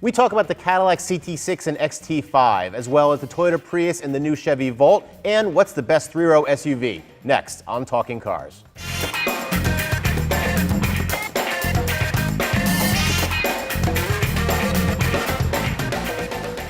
We talk about the Cadillac CT6 and XT5, as well as the Toyota Prius and the new Chevy Volt, and what's the best three-row SUV. Next on Talking Cars.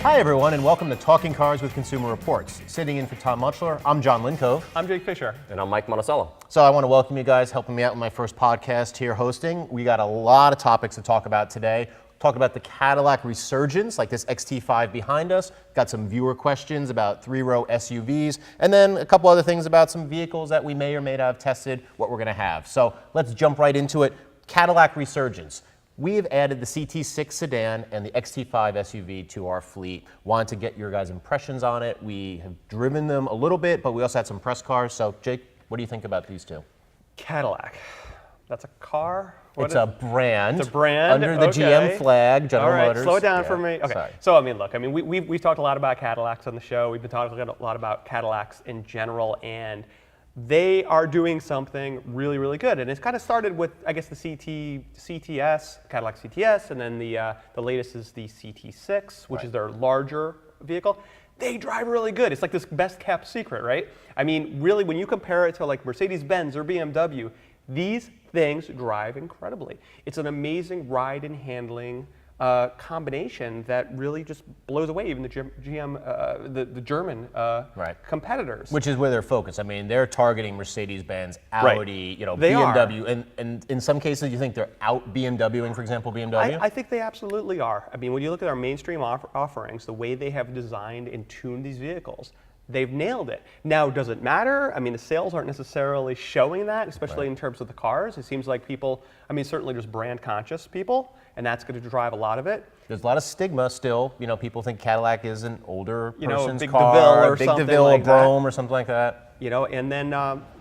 Hi everyone, and welcome to Talking Cars with Consumer Reports. Sitting in for Tom Mutchler, I'm John Lincove. I'm Jake Fisher. And I'm Mike Monticello. So I want to welcome you guys, helping me out with my first podcast here hosting. We got a lot of topics to talk about today. Talk about the Cadillac resurgence, like this XT5 behind us. Got some viewer questions about three-row SUVs, and then a couple other things about some vehicles that we may or may not have tested, what we're going to have. So let's jump right into it. Cadillac resurgence. We have added the CT6 sedan and the XT5 SUV to our fleet. Wanted to get your guys' impressions on it. We have driven them a little bit, but we also had some press cars. So Jake, what do you think about these two? Cadillac. That's a car? It's a brand. It's a brand under the GM flag, General Motors. Slow it down for me. Okay. Sorry. So I mean, look, we've talked a lot about Cadillacs on the show. We've been talking a lot about Cadillacs in general, and they are doing something really, really good. And it's kind of started with, I guess, the CTS, Cadillac CTS, and then the latest is the CT6, which is their larger vehicle. They drive really good. It's like this best kept secret, right? I mean, really, when you compare it to like Mercedes-Benz or BMW, these things drive incredibly. It's an amazing ride and handling combination that really just blows away even the GM, the German competitors. Which is where they're focused. I mean, they're targeting Mercedes-Benz, Audi, They BMW, and in some cases you think they're out BMWing, for example, BMW? I think they absolutely are. I mean, when you look at our mainstream offerings, the way they have designed and tuned these vehicles, they've nailed it. Now, does it matter? I mean, the sales aren't necessarily showing that, especially in terms of the cars. It seems like people, I mean, certainly just brand conscious people, and that's going to drive a lot of it. There's a lot of stigma still. You know, people think Cadillac is an older person's big car, DeVille or big something DeVille like or Brougham or something like that. You know, and then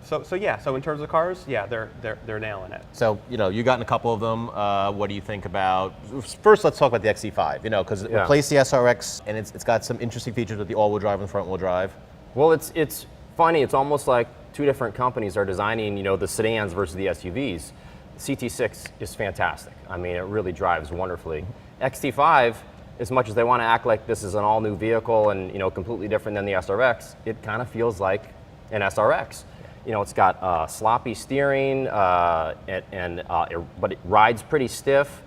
so in terms of cars, yeah, they're nailing it. So you got in a couple of them. What do you think about? First, let's talk about the XT5. Because it replaced the SRX, and it's got some interesting features with the all-wheel drive and front-wheel drive. Well, it's funny. It's almost like two different companies are designing, the sedans versus the SUVs. The CT6 is fantastic. I mean, it really drives wonderfully. XT5, as much as they want to act like this is an all-new vehicle and completely different than the SRX, it kind of feels like an SRX. It's got sloppy steering, but it rides pretty stiff.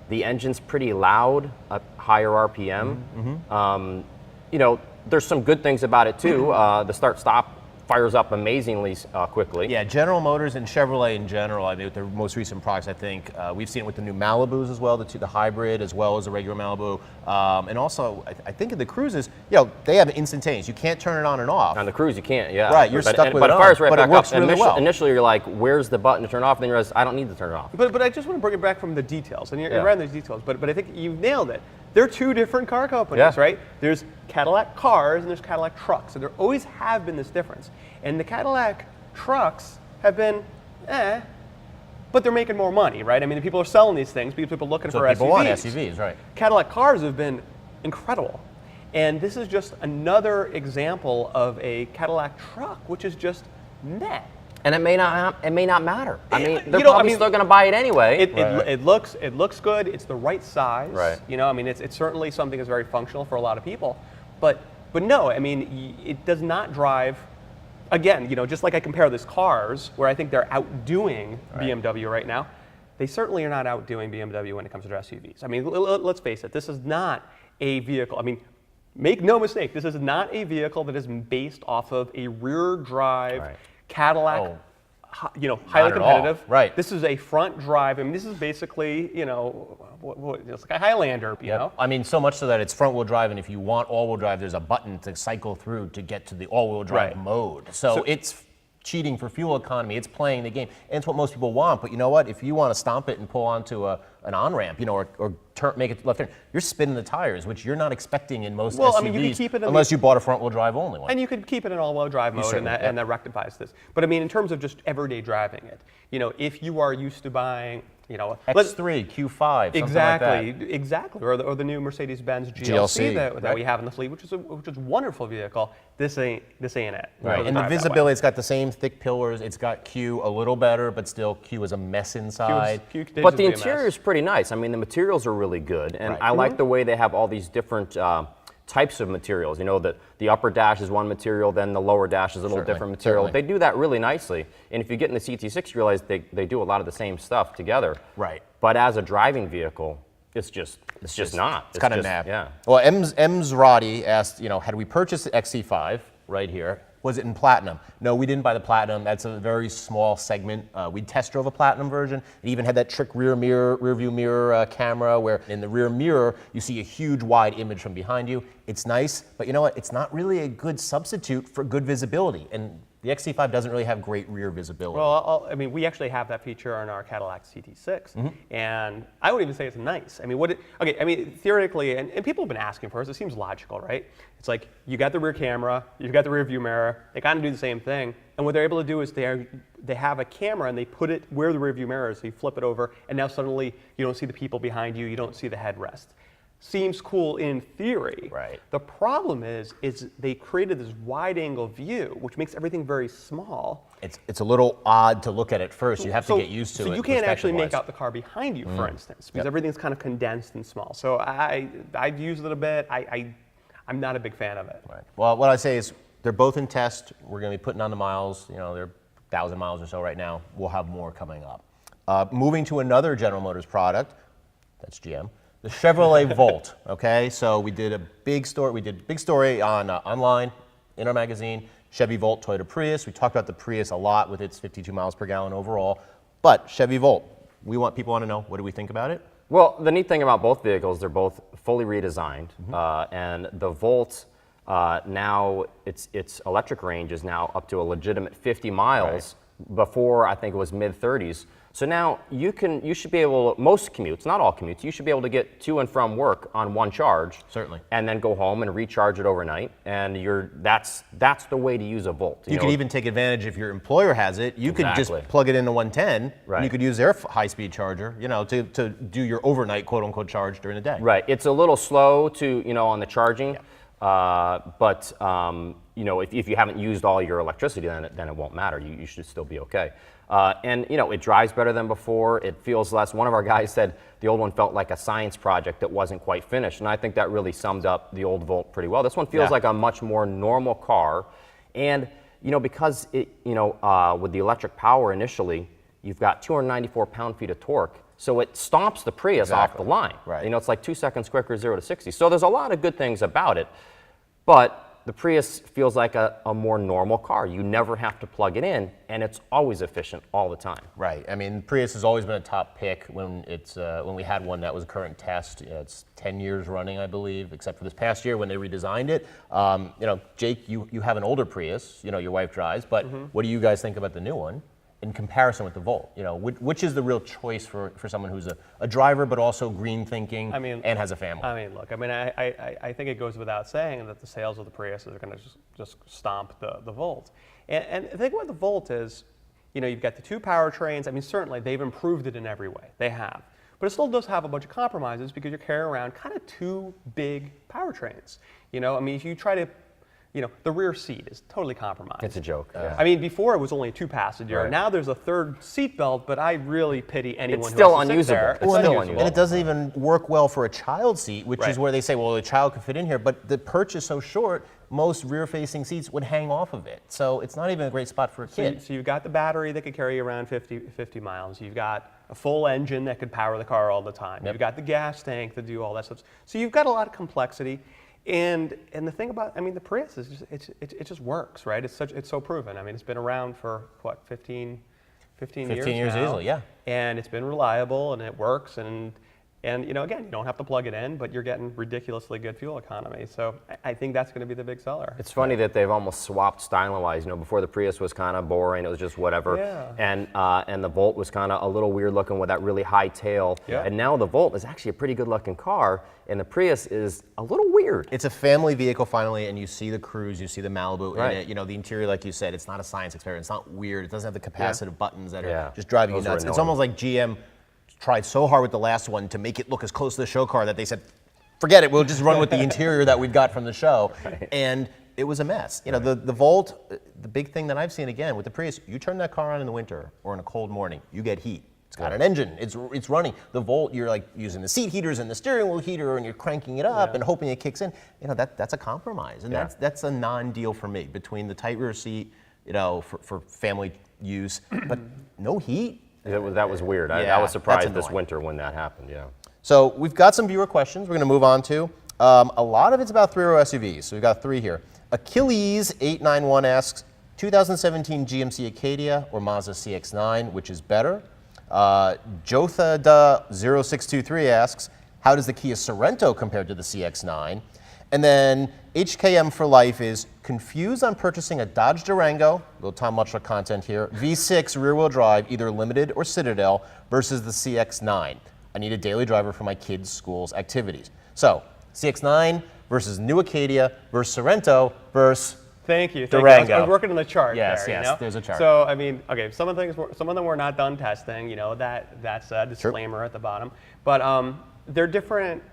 The engine's pretty loud, higher RPM. There's some good things about it too. The start-stop fires up amazingly quickly. Yeah, General Motors and Chevrolet in general, I mean, with their most recent products, I think we've seen it with the new Malibus as well, the hybrid as well as the regular Malibu, and also I think in the Cruises, they have it instantaneous. You can't turn it on and off. On the Cruise, you can't. Yeah. Right, you're stuck with it on. But it fires right back works up. Really well. Initially, you're like, "Where's the button to turn it off?" And then you realize, "I don't need to turn it off." But I just want to bring it back from the details, and you're around those details. But I think you nailed it. They're two different car companies, right? There's Cadillac cars and there's Cadillac trucks. And there always have been this difference. And the Cadillac trucks have been, but they're making more money, right? I mean, people are selling these things because people are looking for SUVs. People want SUVs, right? Cadillac cars have been incredible. And this is just another example of a Cadillac truck, which is just meh. And it may not matter. I mean, they're probably still going to buy it anyway. It looks good. It's the right size. Right. I mean, it's certainly something that's very functional for a lot of people. But no, I mean, it does not drive. Again, just like I compare these cars, where I think they're outdoing BMW right now, they certainly are not outdoing BMW when it comes to SUVs. I mean, let's face it. This is not a vehicle. I mean, make no mistake. This is not a vehicle that is based off of a rear drive. Cadillac, highly competitive. Right. This is a front drive. I mean, this is basically, it's like a Highlander, you know? I mean, so much so that it's front-wheel drive, and if you want all-wheel drive, there's a button to cycle through to get to the all-wheel drive mode. So it's cheating for fuel economy. It's playing the game, and it's what most people want. But you know what? If you want to stomp it and pull onto an on-ramp, or make it left turn, you're spinning the tires, which you're not expecting in most SUVs, I mean, you could keep it unless you bought a front-wheel drive only one. And you could keep it in all-wheel drive mode, and that rectifies this. But I mean, in terms of just everyday driving it, if you are used to buying, X3, Q5, exactly, or the new Mercedes-Benz GLC that we have in the fleet, which is a wonderful vehicle. This ain't it. Right, and the visibility, it's got the same thick pillars. It's got Q a little better, but still Q is a mess inside. But the interior is pretty nice. I mean, the materials are really good, and Right. I like the way they have all these different types of materials. You know, the upper dash is one material, then the lower dash is a little Certainly, different material. certainly. They do that really nicely, and if you get in the CT6, you realize they do a lot of the same stuff together. Right. But as a driving vehicle, it's just not. It's kind of just, nap. Yeah. Well, M's Roddy asked, had we purchased the XC5 right here, was it in platinum? No, we didn't buy the platinum. That's a very small segment. We test drove a platinum version. It even had that trick rear view mirror camera where in the rear mirror, you see a huge wide image from behind you. It's nice, but you know what? It's not really a good substitute for good visibility. And the XC5 doesn't really have great rear visibility. Well, I mean, we actually have that feature on our Cadillac CT6, and I would even say it's nice. I mean, theoretically, and people have been asking for us, it seems logical, right? It's like, you got the rear camera, you've got the rear view mirror, they kind of do the same thing, and what they're able to do is they have a camera and they put it where the rear view mirror is, so you flip it over, and now suddenly you don't see the people behind you, you don't see the headrest. Seems cool in theory. Right. The problem is they created this wide-angle view, which makes everything very small. It's a little odd to look at it first. You have to get used to it. So you can't actually make perspective-wise. out the car behind you, for instance, because Yep. everything's kind of condensed and small. So I've used it a bit. I'm not a big fan of it. Right. Well, what I say is they're both in test. We're going to be putting on the miles. They're 1,000 miles or so right now. We'll have more coming up. Moving to another General Motors product, that's GM. The Chevrolet Volt. Okay, so we did a big story. We did a big story on online in our magazine. Chevy Volt, Toyota Prius. We talked about the Prius a lot with its 52 miles per gallon overall. But Chevy Volt, people want to know, what do we think about it? Well, the neat thing about both vehicles, they're both fully redesigned, and the Volt now its electric range is now up to a legitimate 50 miles. Right. Before, I think it was mid 30s. So now you should be able, most commutes, not all commutes, you should be able to get to and from work on one charge. Certainly. And then go home and recharge it overnight. And that's the way to use a Volt. You could even take advantage if your employer has it. You could just Exactly. plug it into 110, Right. and you could use their high-speed charger, to do your overnight quote-unquote charge during the day. Right. It's a little slow to, on the charging. But if you haven't used all your electricity, then it won't matter. You should still be okay. And it drives better than before. It feels less. One of our guys said the old one felt like a science project that wasn't quite finished, and I think that really summed up the old Volt pretty well. This one feels like a much more normal car, and because it with the electric power initially, you've got 294 pound-feet of torque. So it stomps the Prius off the line. Right. It's like 2 seconds quicker, 0 to 60. So there's a lot of good things about it, but the Prius feels like a more normal car. You never have to plug it in, and it's always efficient all the time. Right. I mean, Prius has always been a top pick when we had one that was a current test. It's 10 years running, I believe, except for this past year when they redesigned it. Jake, you have an older Prius. Your wife drives, but what do you guys think about the new one in comparison with the Volt? Which is the real choice for someone who's a driver but also green thinking and has a family? Look, I think it goes without saying that the sales of the Prius are going to just stomp the Volt. And the thing about the Volt is, you've got the two powertrains. Certainly they've improved it in every way. They have. But it still does have a bunch of compromises because you're carrying around kind of two big powertrains. If you try to the rear seat is totally compromised. It's a joke. Before it was only a two-passenger. Right. Now there's a third seat belt, but I really pity anyone It's who still has to sit unusable. there. It's still unusable. And it doesn't even work well for a child seat, which is Right. where they say, well, a child could fit in here, but the perch is so short, most rear-facing seats would hang off of it. So it's not even a great spot for a kid. So you've got the battery that could carry you around 50 miles. You've got a full engine that could power the car all the time. Yep. You've got the gas tank to do all that stuff. So you've got a lot of complexity. And the thing about, the Prius is it just works, right? It's so proven. It's been around for what, 15 years now. Easily, yeah. And it's been reliable and it works and again, you don't have to plug it in, but you're getting ridiculously good fuel economy. So I think that's going to be the big seller. It's funny that they've almost swapped styling-wise. Before the Prius was kind of boring, it was just whatever. Yeah. And the Volt was kind of a little weird looking with that really high tail. Yeah. And now the Volt is actually a pretty good looking car, and the Prius is a little weird. It's a family vehicle finally, and you see the Cruise, you see the Malibu Right. in it. The interior, like you said, it's not a science experiment. It's not weird. It doesn't have the capacitive buttons that are Yeah. just driving you Those are nuts. It's annoying. almost like GM tried so hard with the last one to make it look as close to the show car that they said, forget it, we'll just run with the interior that we've got from the show. Right. And it was a mess. The Volt, the big thing that I've seen again with the Prius, you turn that car on in the winter or in a cold morning, you get heat. It's got an engine. It's running. The Volt, you're like using the seat heaters and the steering wheel heater, and you're cranking it up and hoping it kicks in. You know, that's a compromise, and that's a non-deal for me between the tight rear seat, you know, for family use, but no heat. That was weird. I was surprised this winter when that happened. Yeah. So we've got some viewer questions. We're going to move on to. A lot of it's about three-row SUVs. So we've got three here. Achilles 891 asks, 2017 GMC Acadia or Mazda CX-9, which is better? Jotha 0623 asks, how does the Kia Sorento compare to the CX-9? And then HKM for Life is confused on purchasing a Dodge Durango, a little Tom Muchler content here, V6 rear-wheel drive, either Limited or Citadel, versus the CX-9. I need a daily driver for my kids' school's activities. So CX-9 versus new Acadia versus Sorento versus Thank you. Durango. I was working on the chart Yes, there. yes, You know? there's a chart. So I mean, okay, some of them were not done testing. You know, that's a disclaimer at the bottom. But they're different.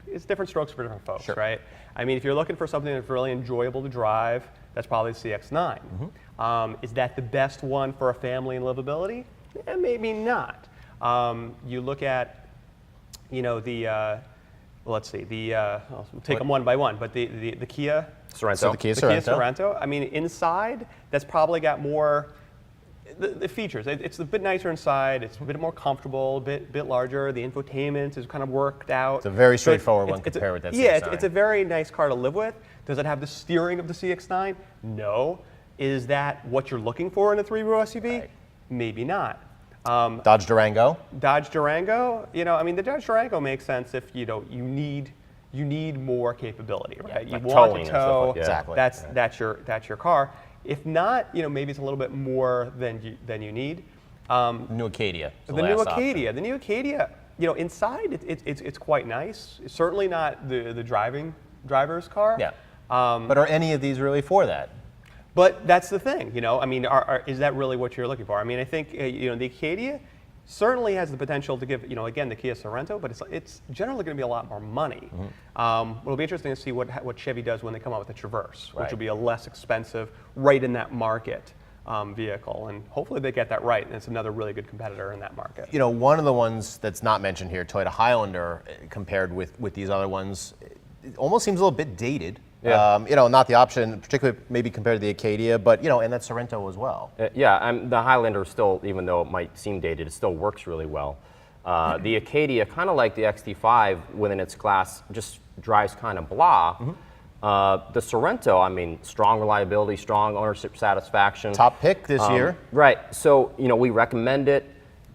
It's different strokes for different folks, right? I mean, if you're looking for something that's really enjoyable to drive, that's probably the CX-9. Is that the best one for a family and livability? Maybe not. You look at, you know, let's see, we'll take them one by one, but the Kia Sorento. So the Kia the Kia Sorento. Sorento, I mean, inside, that's probably got more, the features. It's a bit nicer inside, it's a bit more comfortable, a bit larger, the infotainment is kind of worked out. It's a very straightforward one compared with that CX-9. Yeah, it's a very nice car to live with. Does it have the steering of the CX-9? No. Is that what you're looking for in a three-row SUV? Right. Maybe not. Dodge Durango. Dodge Durango, you know, I mean, the Dodge Durango makes sense if you need more capability, right? like you want towing to and stuff tow. like that. Exactly. That's your car. If not, you know, maybe it's a little bit more than you need. New Acadia. The new Acadia, you know, inside it's quite nice. It's certainly not the driver's car. Yeah. But are any of these really for that? But that's the thing, you know. I mean, is that really what you're looking for? I mean, I think you know, the Acadia certainly has the potential to give, you know, again, the Kia Sorento, but it's generally going to be a lot more money. It'll be interesting to see what Chevy does when they come out with the Traverse, which will be a less expensive, right in that market vehicle, and hopefully they get that right, and it's another really good competitor in that market. You know, one of the ones that's not mentioned here, Toyota Highlander, compared with these other ones, it almost seems a little bit dated. Yeah. You know, not the option, particularly maybe compared to the Acadia, but, you know, and that Sorento as well. The Highlander still, even though it might seem dated, it still works really well. The Acadia, kind of like the XT5 within its class, just drives kind of blah. The Sorento, I mean, strong reliability, strong ownership satisfaction. Top pick this year. Right. So, you know, we recommend it,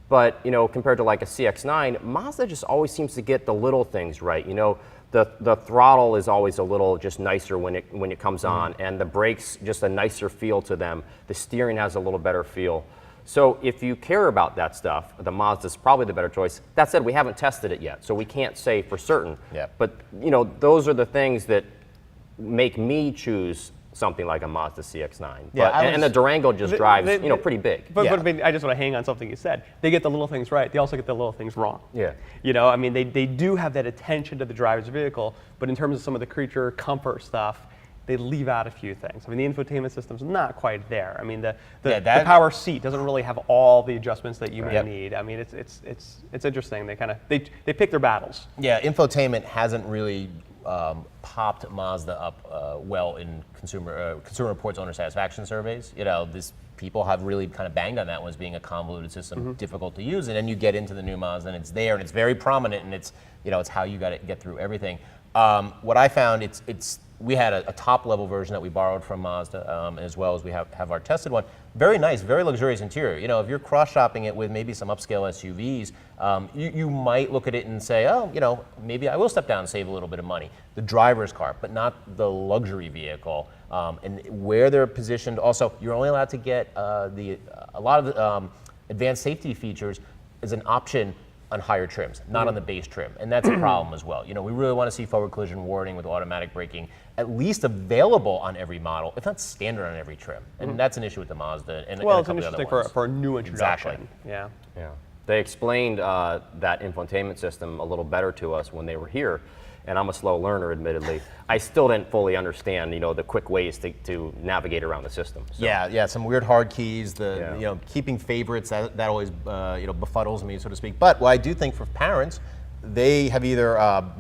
but, you know, compared to like a CX-9, Mazda just always seems to get the little things right. You know, the throttle is always a little just nicer when it comes on, and the brakes just a nicer feel to them. The steering has a little better feel. So if you care about that stuff, the Mazda's probably the better choice. That said, we haven't tested it yet, so we can't say for certain. Yeah. But, you know, those are the things that make me choose something like a Mazda CX-9. Yeah, And the Durango just drives, you know, pretty big. But I mean, I just want to hang on something you said. They get the little things right. They also get the little things wrong. Yeah. You know, I mean, they do have that attention to the driver's vehicle, but in terms of some of the creature comfort stuff, they leave out a few things. I mean, the infotainment system's not quite there. I mean, the power seat doesn't really have all the adjustments that you may need. I mean, it's interesting. They pick their battles. Yeah, infotainment hasn't really popped Mazda up well in Consumer Reports owner satisfaction surveys. You know, people have really kind of banged on that one as being a convoluted system, difficult to use, and then you get into the new Mazda and it's there and it's very prominent and it's, you know, it's how you got to get through everything. What I found, we had a top level version that we borrowed from Mazda, as well as we have our tested one. Very nice, very luxurious interior. You know, if you're cross-shopping it with maybe some upscale SUVs, you might look at it and say, oh, you know, maybe I will step down and save a little bit of money. The driver's car, but not the luxury vehicle. And where they're positioned, also, you're only allowed to get a lot of the advanced safety features as an option on higher trims, not on the base trim, and that's a problem as well. You know, we really want to see forward collision warning with automatic braking at least available on every model, if not standard on every trim, and that's an issue with the Mazda and Well, a it's couple of other interesting ones. for a new introduction. Exactly. Yeah. They explained that infotainment system a little better to us when they were here. and I'm a slow learner, admittedly. I still didn't fully understand, the quick ways to navigate around the system. So. Yeah, some weird hard keys. Keeping favorites that always befuddles me, so to speak. But what I do think for parents, they have either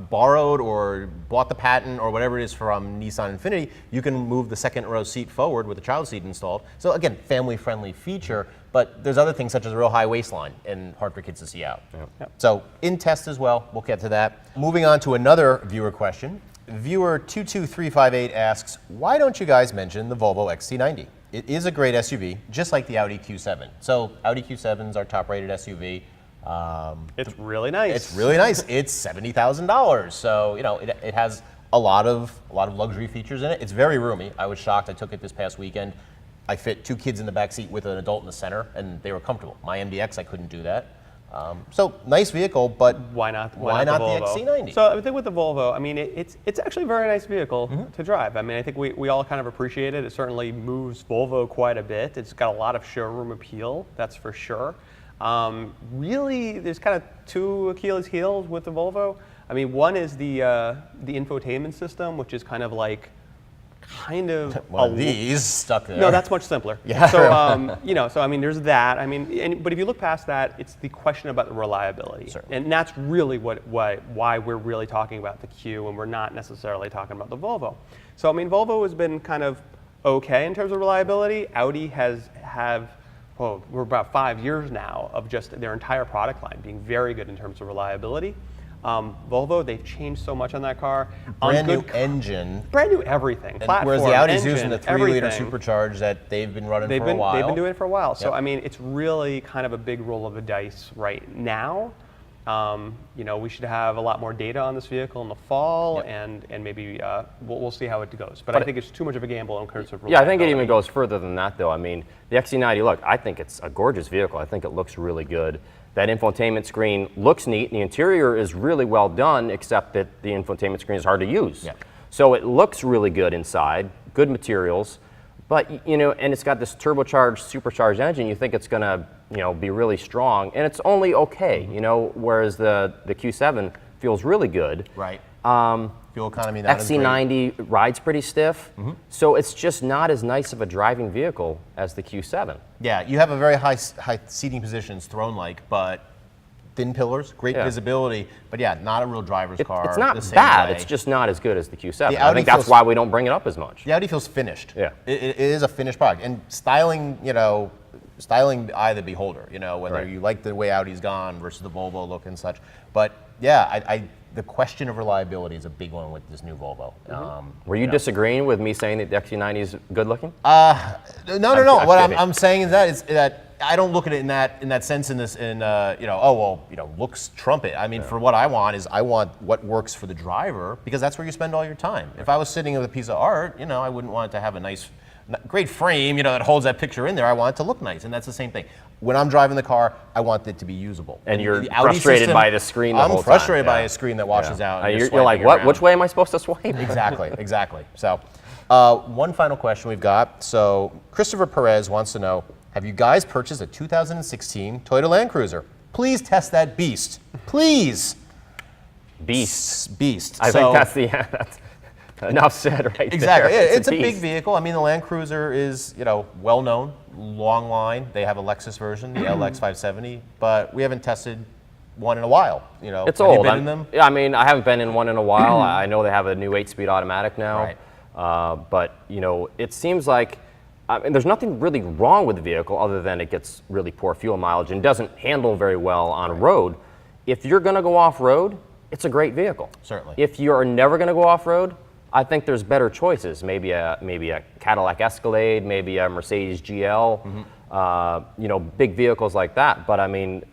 borrowed or bought the patent or whatever it is from Nissan Infiniti. You can move the second row seat forward with the child seat installed. So again, family-friendly feature. But there's other things such as a real high waistline and hard for kids to see out. Yep. So in test as well. We'll get to that. Moving on to another viewer question. Viewer 22358 asks, why don't you guys mention the Volvo XC90? It is a great SUV, just like the Audi Q7. So Audi Q7 is our top-rated SUV. It's really nice. It's really nice. It's $70,000. So it has a lot of luxury features in it. It's very roomy. I was shocked. I took it this past weekend. I fit 2 kids in the back seat with an adult in the center, and they were comfortable. My MDX, I couldn't do that. So nice vehicle, but why not the XC90? So I think with the Volvo, I mean, it's actually a very nice vehicle to drive. I mean, I think we all kind of appreciate it. It certainly moves Volvo quite a bit. It's got a lot of showroom appeal, that's for sure. Really, there's kind of 2 Achilles heels with the Volvo. I mean, one is the infotainment system, which is kind of one of these stuck there. No, that's much simpler. Yeah. So so I mean, there's that. I mean, but if you look past that, it's the question about the reliability, Certainly. and that's really why we're really talking about the Q, and we're not necessarily talking about the Volvo. So I mean, Volvo has been kind of okay in terms of reliability. Audi we're about 5 years now of just their entire product line being very good in terms of reliability. Volvo, they've changed so much on that car. Brand new engine. Brand new everything. Platform, whereas the Audi's engine, using the 3-liter everything. supercharged that they've been running for a while. They've been doing it for a while. So, Yep. I mean, it's really kind of a big roll of the dice right now. We should have a lot more data on this vehicle in the fall, Yep. and maybe we'll see how it goes. But I think it's too much of a gamble in terms of Yeah, I think it reliability. even goes further than that, though. I mean, the XC90, look, I think it's a gorgeous vehicle. I think it looks really good. That infotainment screen looks neat. The interior is really well done, except that the infotainment screen is hard to use. Yeah. So it looks really good inside, good materials. But, and it's got this turbocharged, supercharged engine. You think it's going to, be really strong. And it's only okay, whereas the Q7 feels really good. Right. Fuel economy, not as great. XC90 rides pretty stiff. So it's just not as nice of a driving vehicle as the Q7. Yeah, you have a very high seating positions, throne-like, but thin pillars, great visibility, but yeah, not a real driver's car. It's not the same bad, way. it's just not as good as the Q7. The I Audi think that's feels- why we don't bring it up as much. The Audi feels finished. Yeah. It is a finished product. And styling, styling the eye of the beholder, whether Right. you like the way Audi's gone versus the Volvo look and such. But yeah, the question of reliability is a big one with this new Volvo. Were you disagreeing with me saying that the XC90 is good looking? No. I'm What kidding. I'm saying is that I don't look at it in that sense. Looks trump it. I mean, for what I want what works for the driver, because that's where you spend all your time. If I was sitting with a piece of art, I wouldn't want it to have a nice, great frame, that holds that picture in there. I want it to look nice, and that's the same thing. When I'm driving the car, I want it to be usable. And you're the Audi frustrated system, by the screen the whole time. I'm frustrated by Yeah. a screen that washes out. And You're like, swiping what? around. Which way am I supposed to swipe? Exactly. So, one final question we've got. So, Christopher Perez wants to know, have you guys purchased a 2016 Toyota Land Cruiser? Please test that beast. Please. Beast. I think that's enough said right Exactly. there. It's a big beast. vehicle. I mean, the Land Cruiser is, well known, long line. They have a Lexus version, the LX570, but we haven't tested one in a while. It's have you old. been in them? Yeah, I mean, I haven't been in one in a while. I know they have a new 8-speed automatic now. Right. But, it seems like, there's nothing really wrong with the vehicle other than it gets really poor fuel mileage and doesn't handle very well on road. If you're going to go off-road, it's a great vehicle. Certainly. If you're never going to go off-road, I think there's better choices. Maybe a Cadillac Escalade, maybe a Mercedes GL, big vehicles like that. But I mean,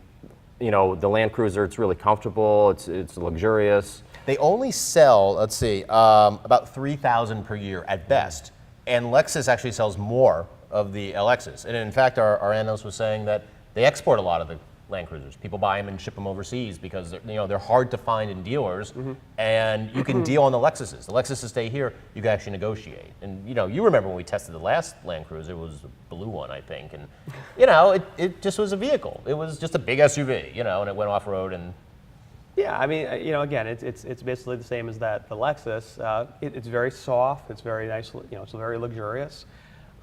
the Land Cruiser, it's really comfortable. It's luxurious. They only sell, let's see, about 3,000 per year at best. And Lexus actually sells more of the LXs. And in fact, our analyst was saying that they export a lot of the Land Cruisers. People buy them and ship them overseas because they're hard to find in dealers, and you can deal on the Lexuses. The Lexuses stay here, you can actually negotiate. And you remember when we tested the last Land Cruiser, it was a blue one, I think, and it just was a vehicle. It was just a big SUV, and it went off road, and Yeah, I mean, again, it's basically the same as the Lexus. It's very soft. It's very nice. It's very luxurious.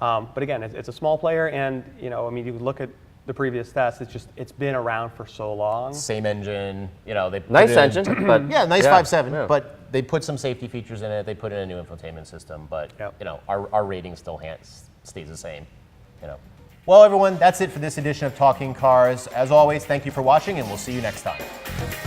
But again, it's a small player, and I mean, you look at the previous tests. It's been around for so long. Same engine. They Nice engine, but yeah, nice yeah, 5.7. yeah. But they put some safety features in it. They put in a new infotainment system. But Yep. our rating still stays the same. Well, everyone, that's it for this edition of Talking Cars. As always, thank you for watching, and we'll see you next time.